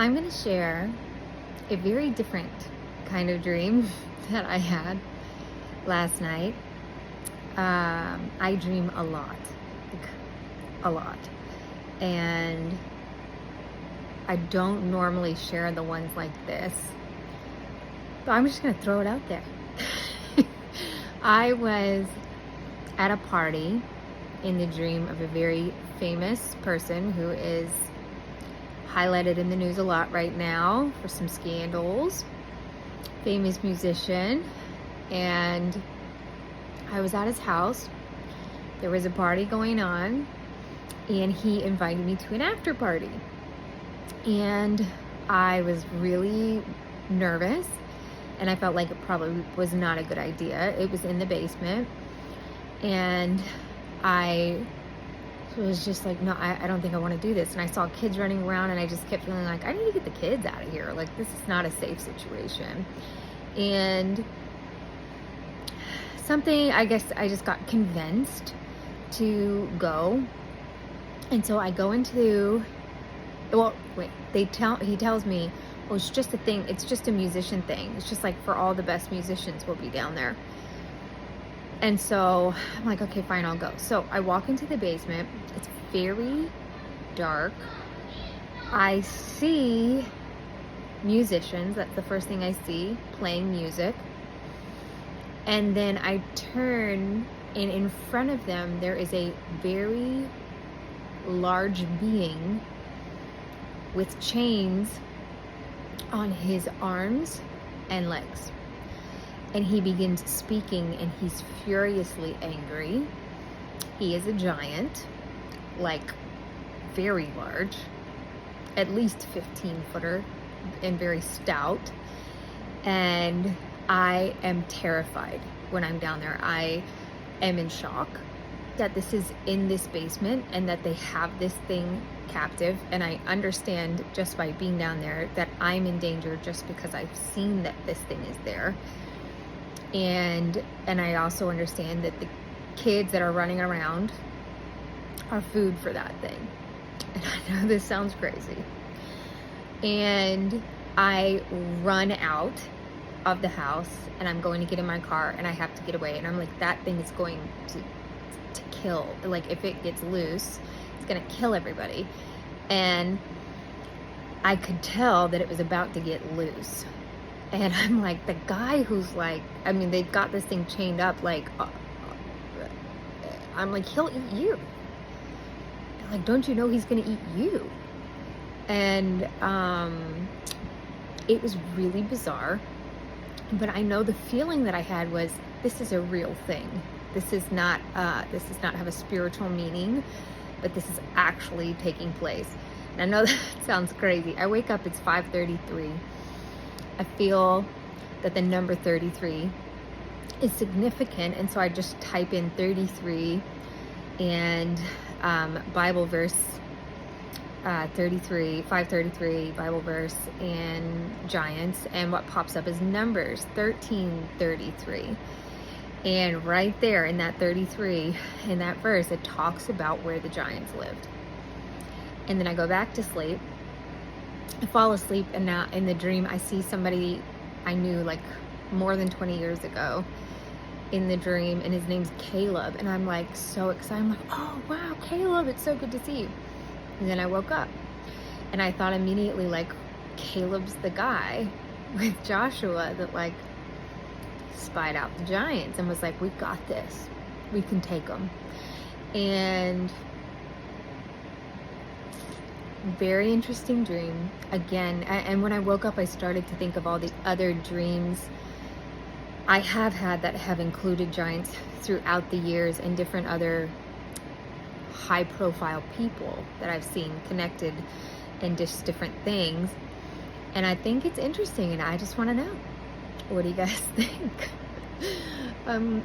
I'm going to share a very different kind of dream that I had last night. I dream a lot, like, a lot. And I don't normally share the ones like this, but I'm just going to throw it out there. I was at a party in the dream of a very famous person who is highlighted in the news a lot right now for some scandals, famous musician. And I was at his house. There was a party going on, and he invited me to an after party. And I was really nervous, and I felt like it probably was not a good idea. It was in the basement, and I was just like, no, I don't think I want to do this. And I saw kids running around, and I just kept feeling like I need to get the kids out of here. Like, this is not a safe situation. And something, I guess I just got convinced to go. And so I go into, well, wait, he tells me, well, it's just a thing. It's just a musician thing. It's just like for all the best musicians will be down there. And so I'm like, okay, fine, I'll go. So I walk into the basement. It's very dark. I see musicians. That's the first thing I see, playing music. And then I turn, and in front of them, there is a very large being with chains on his arms and legs. And he begins speaking, and he's furiously angry. He is a giant, like very large, at least 15-footer, and very stout. And I am terrified when I'm down there. I am in shock that this is in this basement and that they have this thing captive. And I understand just by being down there that I'm in danger just because I've seen that this thing is there. And I also understand that the kids that are running around are food for that thing. And I know this sounds crazy. And I run out of the house, and I'm going to get in my car, and I have to get away. And I'm like, that thing is going to kill. Like, if it gets loose, it's going to kill everybody. And I could tell that it was about to get loose. And I'm like, the guy who's like, I mean, they've got this thing chained up, like, I'm like, he'll eat you. Like, don't you know he's going to eat you? And it was really bizarre. But I know the feeling that I had was, this is a real thing. This does not have a spiritual meaning, but this is actually taking place. And I know that sounds crazy. I wake up, it's 5:33. I feel that the number 33 is significant, and so I just type in 33 and Bible verse 533 Bible verse and giants, and what pops up is Numbers 13:33. And right there in that 33, in that verse, it talks about where the giants lived. And then I go back to sleep. I fall asleep, and now in the dream I see somebody I knew like more than 20 years ago in the dream, and his name's Caleb. And I'm like so excited. I'm like, oh wow, Caleb, it's so good to see you. And then I woke up, and I thought immediately, like, Caleb's the guy with Joshua that like spied out the giants and was like, we got this, we can take them. And very interesting dream again. And when I woke up, I started to think of all the other dreams I have had that have included giants throughout the years, and different other high profile people that I've seen connected in just different things. And I think it's interesting, and I just want to know, what do you guys think?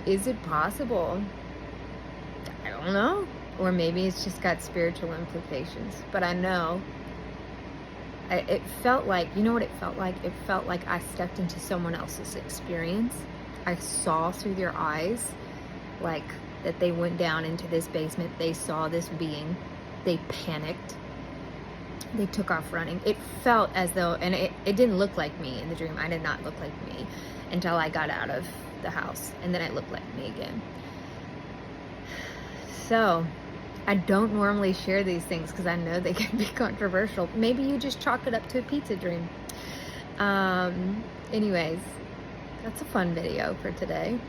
Is it possible? I don't know. Or maybe it's just got spiritual implications. But I know it felt like, you know what it felt like? It felt like I stepped into someone else's experience. I saw through their eyes, like, that they went down into this basement. They saw this being. They panicked. they took off running. It felt as though, and it didn't look like me in the dream. I did not look like me until I got out of the house, and then it looked like me again. So I don't normally share these things because I know they can be controversial. Maybe you just chalk it up to a pizza dream. Anyways, that's a fun video for today.